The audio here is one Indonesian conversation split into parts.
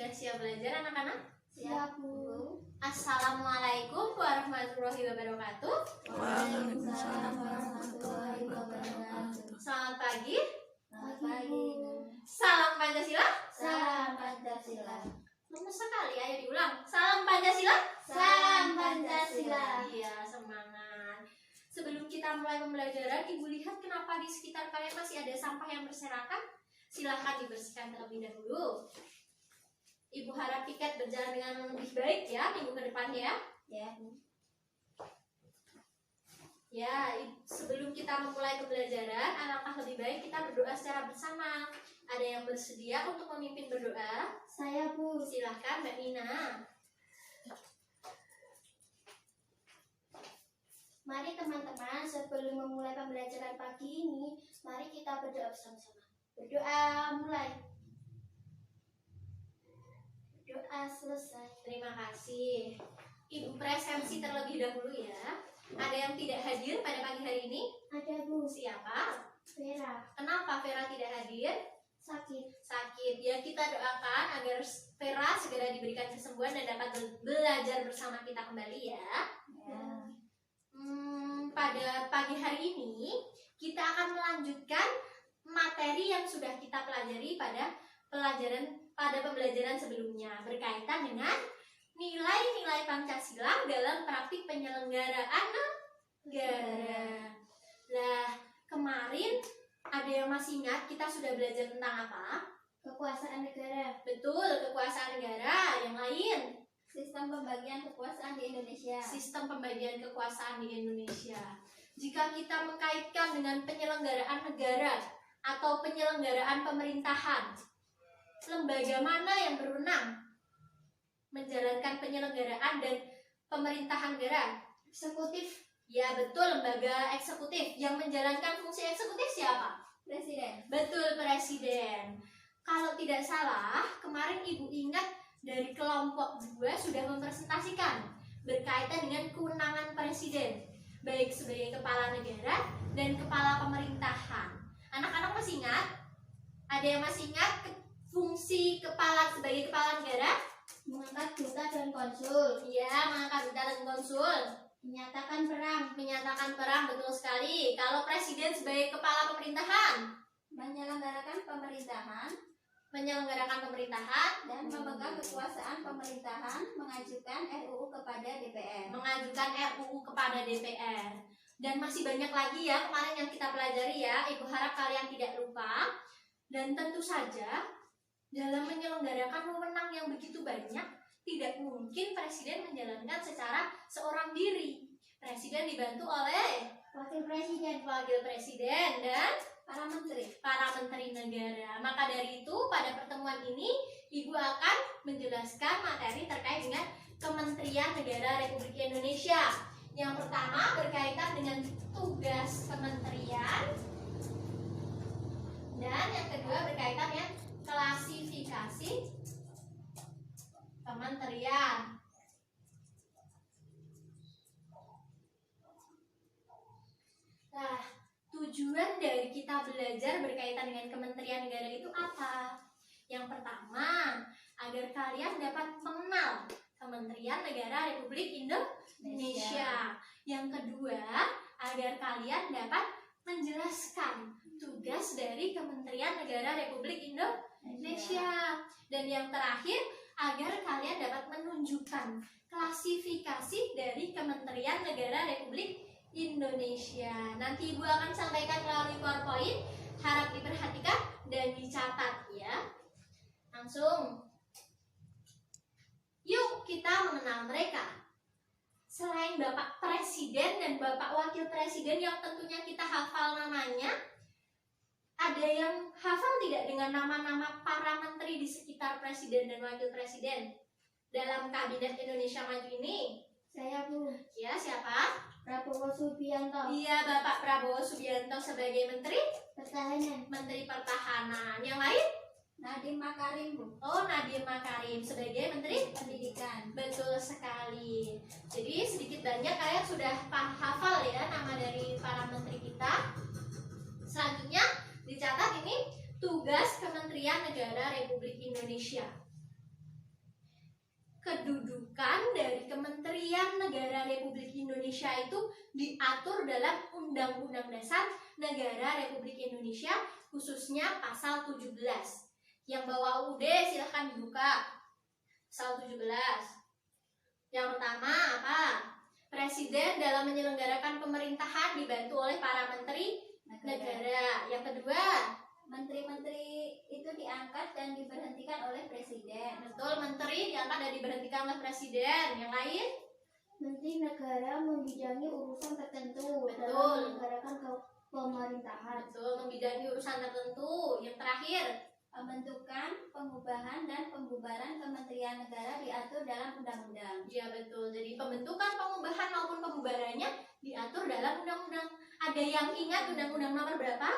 Sudah siap belajar anak-anak? Siap, Bu. Assalamualaikum warahmatullahi wabarakatuh. Waalaikumsalam warahmatullahi wabarakatuh. Selamat pagi. Selamat pagi. Salam Pancasila. Salam Pancasila. Lemes sekali, ayo diulang. Salam Pancasila. Salam Pancasila. Iya, semangat. Sebelum kita mulai pembelajaran, Ibu lihat kenapa di sekitar kalian masih ada sampah yang berserakan? Silahkan dibersihkan terlebih dahulu. Ibu harap tiket berjalan dengan lebih baik ya minggu ke depan ya. Ya. Ya, sebelum kita memulai pembelajaran, alangkah lebih baik kita berdoa secara bersama. Ada yang bersedia untuk memimpin berdoa? Saya, Bu. Silahkan Mbak Nina. Mari teman-teman, sebelum memulai pembelajaran pagi ini, mari kita berdoa bersama-sama. Berdoa mulai. Doa selesai. Terima kasih. Ibu presensi terlebih dahulu ya. Ada yang tidak hadir pada pagi hari ini? Ada, Bu. Siapa? Vera. Kenapa Vera tidak hadir? Sakit. Ya, kita doakan agar Vera segera diberikan kesembuhan dan dapat belajar bersama kita kembali ya. Ya. Pada pagi hari ini kita akan melanjutkan materi yang sudah kita pelajari pada pembelajaran sebelumnya berkaitan dengan nilai-nilai Pancasila dalam praktik penyelenggaraan negara. Nah, kemarin ada yang masih ingat kita sudah belajar tentang apa? Kekuasaan negara. Betul, kekuasaan negara. Yang lain? Sistem pembagian kekuasaan di Indonesia. Sistem pembagian kekuasaan di Indonesia. Jika kita mengkaitkan dengan penyelenggaraan negara atau penyelenggaraan pemerintahan, lembaga mana yang berwenang menjalankan penyelenggaraan dan pemerintahan negara? Eksekutif. Ya betul, lembaga eksekutif. Yang menjalankan fungsi eksekutif siapa? Presiden. Betul, presiden. Kalau tidak salah, kemarin Ibu ingat dari kelompok 2 sudah mempresentasikan berkaitan dengan kewenangan presiden, baik sebagai kepala negara dan kepala pemerintahan. Anak-anak masih ingat? Ada yang masih ingat fungsi sebagai kepala negara? Mengangkat duta dan konsul. Iya, mengangkat duta dan konsul. Menyatakan perang, betul sekali. Kalau presiden sebagai kepala pemerintahan? menyelenggarakan pemerintahan dan memegang kekuasaan pemerintahan, mengajukan RUU kepada DPR. Dan masih banyak lagi ya kemarin yang kita pelajari ya. Ibu harap kalian tidak lupa. Dan tentu saja dalam menyelenggarakan wewenang yang begitu banyak, tidak mungkin presiden menjalankan secara seorang diri. Presiden dibantu oleh wakil presiden dan para menteri negara. Maka dari itu pada pertemuan ini Ibu akan menjelaskan materi terkait dengan Kementerian Negara Republik Indonesia. Yang pertama berkaitan dengan tugas kementerian, dan yang kedua berkaitan dengan klasifikasi kementerian. Nah, tujuan dari kita belajar berkaitan dengan Kementerian Negara itu apa? Yang pertama, agar kalian dapat mengenal Kementerian Negara Republik Indonesia. Yang kedua, agar kalian dapat menjelaskan tugas dari Kementerian Negara Republik Indonesia. Dan yang terakhir, agar kalian dapat menunjukkan klasifikasi dari Kementerian Negara Republik Indonesia. Nanti Ibu akan sampaikan melalui PowerPoint, harap diperhatikan dan dicatat ya. Langsung, yuk kita mengenal mereka. Selain Bapak Presiden dan Bapak Wakil Presiden yang tentunya kita hafal namanya, ada yang hafal tidak dengan nama-nama para menteri di sekitar Presiden dan Wakil Presiden dalam Kabinet Indonesia Maju ini? Saya, Bu. Ya, siapa? Prabowo Subianto. Iya, Bapak Prabowo Subianto sebagai Menteri Pertahanan. Yang lain? Nadiem Makarim, Bu. Oh, Nadiem Makarim sebagai Menteri Pendidikan. Betul sekali. Jadi sedikit banyak kalian sudah hafal ya nama dari para menteri kita. Selanjutnya dicatat ini tugas Kementerian Negara Republik Indonesia. kedudukan dari Kementerian Negara Republik Indonesia itu diatur dalam Undang-Undang Dasar Negara Republik Indonesia, khususnya pasal 17. Yang bawa UUD silahkan dibuka. Pasal 17. Yang pertama apa? Presiden dalam menyelenggarakan pemerintahan dibantu oleh para menteri negara. Yang kedua, menteri-menteri itu diangkat dan diberhentikan oleh presiden. betul, menteri diangkat dan diberhentikan oleh presiden. Yang lain? Menteri negara membidangi urusan tertentu Betul. dalam menyelenggarakan pemerintahan. Betul, membidangi urusan tertentu. Yang terakhir, Pembentukan, pengubahan, dan pembubaran kementerian negara diatur dalam undang-undang. ya betul. Jadi pembentukan, pengubahan maupun pembubarannya diatur dalam undang-undang. Ada yang ingat undang-undang nomor berapa?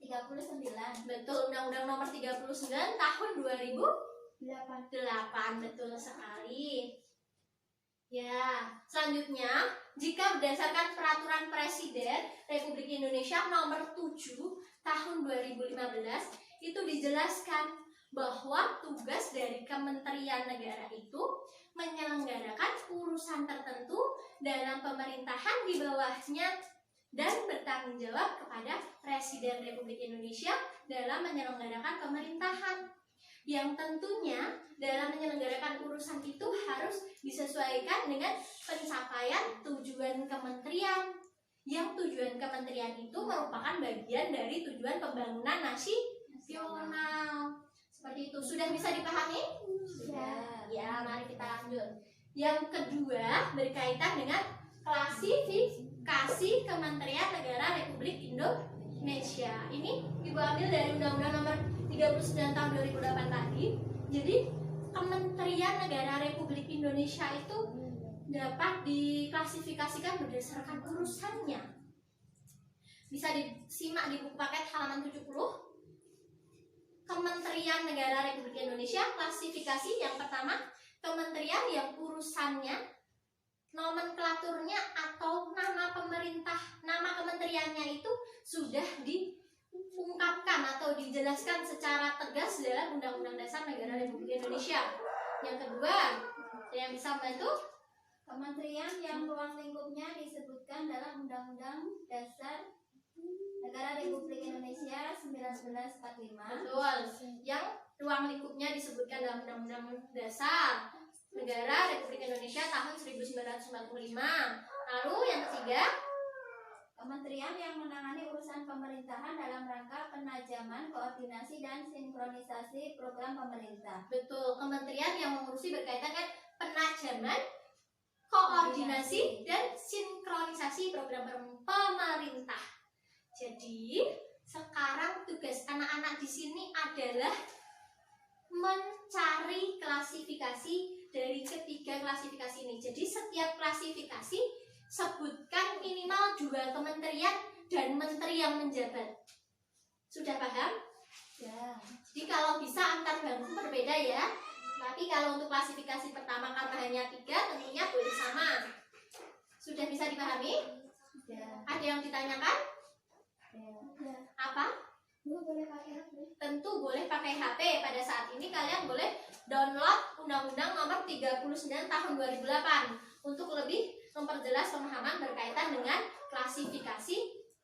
39. Betul, undang-undang nomor 39 tahun 2008. Betul sekali. Ya, selanjutnya, jika berdasarkan peraturan Presiden Republik Indonesia nomor 7 tahun 2015, itu dijelaskan bahwa tugas dari Kementerian Negara itu menyelenggarakan urusan tertentu dalam pemerintahan di bawahnya dan bertanggung jawab kepada Presiden Republik Indonesia dalam menyelenggarakan pemerintahan. Yang tentunya dalam menyelenggarakan urusan itu harus disesuaikan dengan pencapaian tujuan kementerian. Yang tujuan kementerian itu merupakan bagian dari tujuan pembangunan nasional. Seperti itu. Sudah bisa dipahami? Sudah. Ya, mari kita lanjut. Yang kedua berkaitan dengan klasifikasi Kementerian Negara Republik Indonesia. Ini Ibu ambil dari Undang-Undang nomor 39 tahun 2008 tadi. Jadi Kementerian Negara Republik Indonesia itu dapat diklasifikasikan berdasarkan urusannya. Bisa disimak di buku paket halaman 70. Kementerian Negara Republik Indonesia, klasifikasi yang pertama, kementerian yang urusannya, nomenklaturnya atau nama pemerintah, nama kementeriannya itu sudah diungkapkan atau dijelaskan secara tegas dalam Undang-Undang Dasar Negara Republik Indonesia. Yang kedua, yang bisa membantu, Kementerian yang ruang lingkupnya disebutkan dalam Undang-Undang Dasar Negara Republik Indonesia 1945. betul, yang ruang lingkupnya disebutkan dalam Undang-Undang Dasar Negara Republik Indonesia tahun 1945. Lalu yang ketiga, Kementerian yang menangani urusan pemerintahan dalam rangka penajaman, koordinasi, dan sinkronisasi program pemerintah. betul, kementerian yang mengurusi berkaitan dengan penajaman, koordinasi, dan sinkronisasi program pemerintah. Jadi, sekarang tugas anak-anak di sini adalah mencari klasifikasi dari ketiga klasifikasi ini. Jadi, setiap klasifikasi sebutkan minimal 2 kementerian dan menteri yang menjabat. Sudah paham? Ya. Jadi kalau bisa antar bangku berbeda ya. Tapi kalau untuk klasifikasi pertama karena hanya 3, tentunya boleh sama. Sudah bisa dipahami? Ya. Ada yang ditanyakan? Ya. Apa? Boleh pakai HP. Tentu boleh pakai HP. Pada saat ini kalian boleh download Undang-Undang nomor 39 tahun 2008 untuk lebih memperjelas pemahaman berkaitan dengan klasifikasi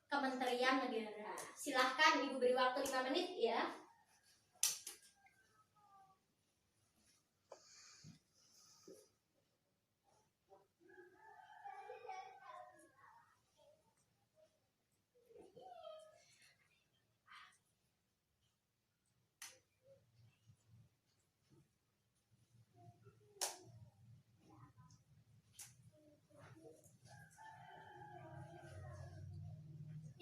Kementerian Negara. Silahkan Ibu beri waktu 5 menit ya.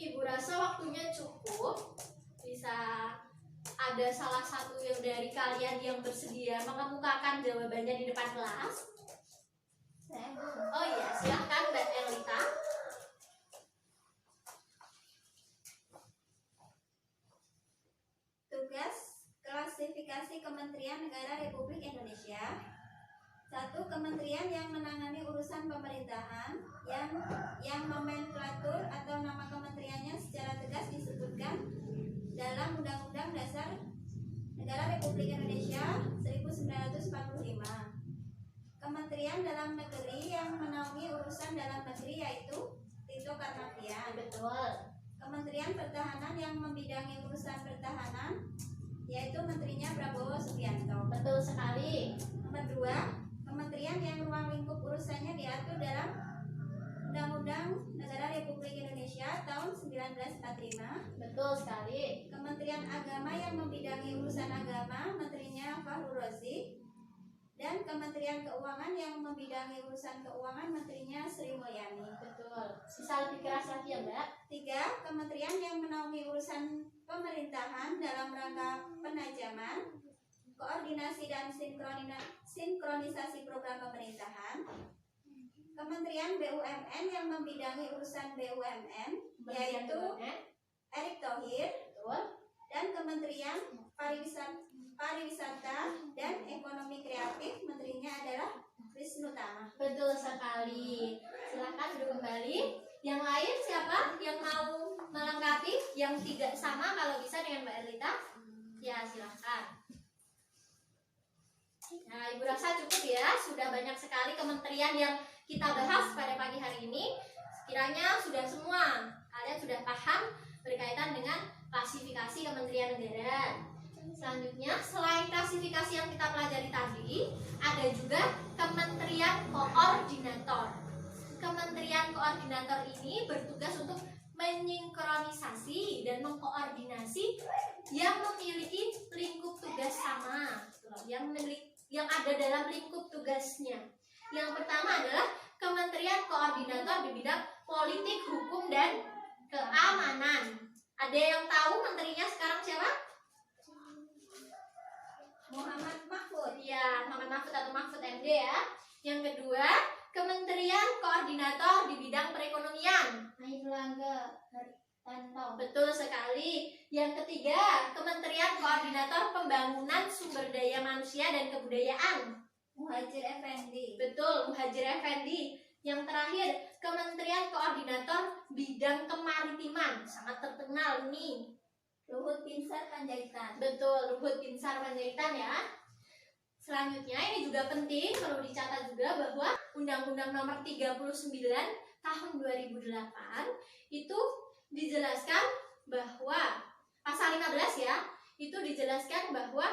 Ibu rasa waktunya cukup. Bisa ada salah satu yang dari kalian yang bersedia mengemukakan jawabannya di depan kelas? Saya Oh iya, silahkan Mbak Elita. Tugas klasifikasi Kementerian Negara Republik Indonesia. 1. Kementerian yang menangani urusan pemerintahan yang nomenklatur atau nama kementeriannya secara tegas disebutkan dalam Undang-Undang Dasar Negara Republik Indonesia 1945. Kementerian Dalam Negeri yang menaungi urusan dalam negeri yaitu Tito Karnavian. Betul. Kementerian Pertahanan yang membidangi urusan pertahanan yaitu menterinya Prabowo Subianto. Betul sekali. Nomor 2, kementerian yang ruang lingkup urusannya diatur dalam Undang-Undang Negara Republik Indonesia tahun 1945. Betul sekali. Kementerian Agama yang membidangi urusan agama, menterinya Fahru Rozi. Dan Kementerian Keuangan yang membidangi urusan keuangan, menterinya Sri Mulyani. Betul. Bisa lebih keras lagi ya, Mbak? 3, kementerian yang menaungi urusan pemerintahan dalam rangka penajaman, koordinasi dan sinkronisasi program pemerintahan. Kementerian BUMN yang membidangi urusan BUMN yaitu Erick Thohir. Betul. Dan Kementerian Pariwisata dan Ekonomi Kreatif, menterinya adalah Wisnu Tama. Betul sekali. Silakan duduk kembali. Yang lain siapa yang mau melengkapi? Yang tidak sama kalau bisa dengan Mbak Erlita? Ya, silakan. Nah, Ibu rasa cukup ya. Sudah banyak sekali kementerian yang kita bahas pada pagi hari ini. Sekiranya sudah semua kalian sudah paham berkaitan dengan klasifikasi kementerian negara. Selanjutnya, selain klasifikasi yang kita pelajari tadi, ada juga kementerian koordinator. Kementerian koordinator ini bertugas untuk menyingkronisasi dan mengkoordinasi yang memiliki lingkup tugas sama, yang ada dalam lingkup tugasnya. Yang pertama adalah Kementerian Koordinator di bidang politik, hukum, dan keamanan. Ada yang tahu menterinya sekarang siapa? Muhammad Mahfud. Ya, Muhammad Mahfud atau Mahfud MD ya. Yang kedua, Kementerian Koordinator di bidang perekonomian. Airlangga Hartanto. Betul sekali. Yang ketiga, Kementerian Koordinator Pembangunan Sumber Daya Manusia dan Kebudayaan. Muhajir Effendi. Betul, Muhajir Effendi. Yang terakhir, Kementerian Koordinator Bidang Kemaritiman. Sangat terkenal nih. Luhut Binsar Panjaitan. Betul, Luhut Binsar Panjaitan ya. Selanjutnya ini juga penting, perlu dicatat juga bahwa Undang-Undang Nomor 39 Tahun 2008 itu dijelaskan bahwa pasal 15 ya, itu dijelaskan bahwa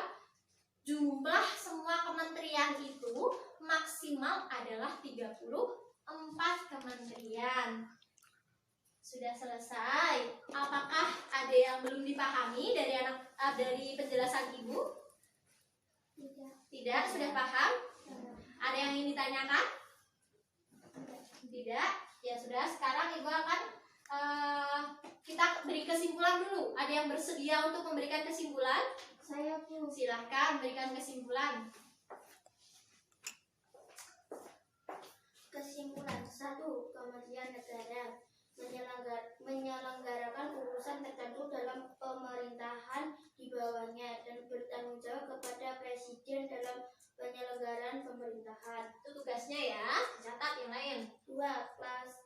jumlah semua kementerian itu maksimal adalah 34 kementerian. Sudah selesai. Apakah ada yang belum dipahami dari penjelasan Ibu? Tidak, sudah paham? Ada yang ingin ditanyakan? Tidak. Ya sudah, sekarang Ibu akan kita beri kesimpulan dulu. Ada yang bersedia untuk memberikan kesimpulan? Saya Bu. Silahkan berikan kesimpulan. Kesimpulan 1. Kementerian Negara menyelenggarakan urusan tertentu dalam pemerintahan di bawahnya dan bertanggung jawab kepada Presiden dalam penyelenggaraan pemerintahan. Itu tugasnya ya, catat yang lain. 2.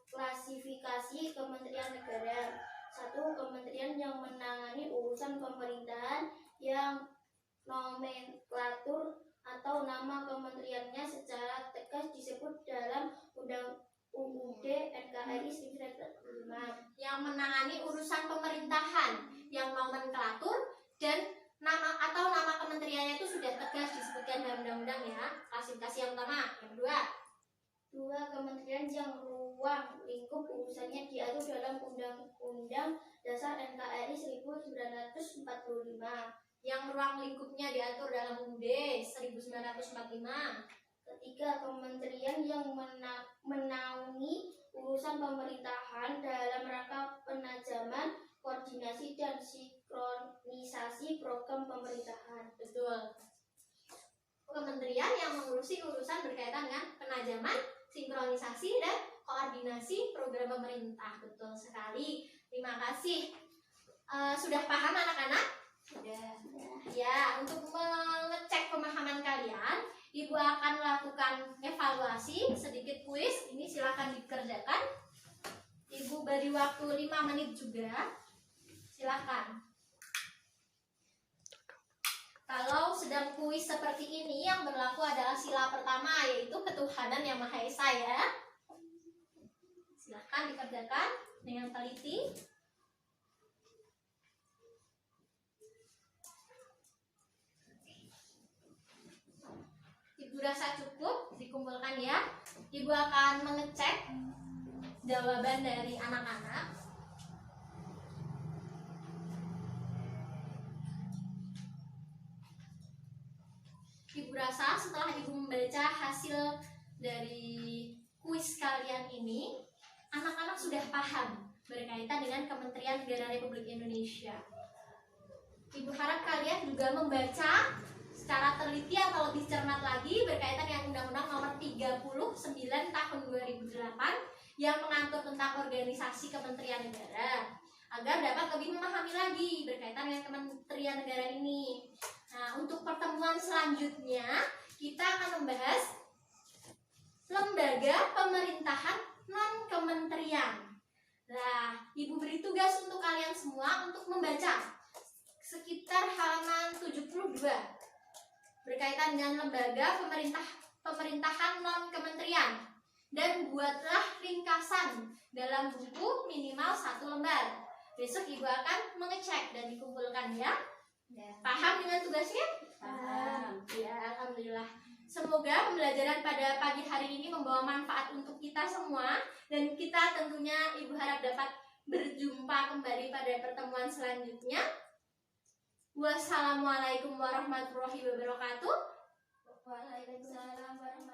Klasifikasi Kementerian Negara. 1. Kementerian yang menangani urusan pemerintahan yang nomenklatur atau nama kementeriannya secara tegas disebut dalam Undang UUD NKRI 1945, yang menangani urusan pemerintahan yang nomenklatur dan nama kementeriannya itu sudah tegas disebutkan dalam undang-undang ya. Klasifikasi yang pertama. Yang kedua, 2. Kementerian yang ruang lingkup urusannya diatur dalam Undang-Undang Dasar NKRI 1945, yang ruang lingkupnya diatur dalam UUD 1945. Ketiga, kementerian yang menaungi urusan pemerintahan dalam rangka penajaman, koordinasi, dan sinkronisasi program pemerintahan. Betul. Kementerian yang mengurusi urusan berkaitan dengan penajaman, sinkronisasi, dan koordinasi program pemerintah. Betul sekali. Terima kasih. Sudah paham anak-anak? Sudah. Ya, untuk mengecek pemahaman kalian, Ibu akan melakukan evaluasi, sedikit kuis. Ini silakan dikerjakan. Ibu beri waktu 5 menit juga. Silakan. Kalau sedang sedang kuis seperti ini, yang berlaku adalah sila pertama, yaitu ketuhanan yang Maha Esa ya. Silahkan dikerjakan dengan teliti. Ibu rasa cukup, dikumpulkan ya. Ibu akan mengecek jawaban dari anak-anak. Ibu rasa setelah ibu membaca hasil dari kuis kalian ini, anak-anak sudah paham berkaitan dengan Kementerian Negara Republik Indonesia. Ibu harap kalian juga membaca secara teliti atau lebih cermat lagi berkaitan dengan Undang-Undang Nomor 39 Tahun 2008 yang mengatur tentang organisasi Kementerian Negara, agar dapat lebih memahami lagi berkaitan dengan Kementerian Negara ini. Nah, untuk pertemuan selanjutnya kita akan membahas lembaga pemerintahan non-kementerian. Nah, ibu beri tugas untuk kalian semua untuk membaca sekitar halaman 72 berkaitan dengan lembaga pemerintahan non-kementerian, dan buatlah ringkasan dalam buku minimal 1 lembar. Besok ibu akan mengecek dan dikumpulkan ya. Paham dengan tugasnya? Paham. Ya, alhamdulillah. Semoga pembelajaran pada pagi hari ini membawa manfaat untuk kita semua, dan kita tentunya ibu harap dapat berjumpa kembali pada pertemuan selanjutnya. Wassalamualaikum warahmatullahi wabarakatuh. Waalaikumsalam warahmatullahi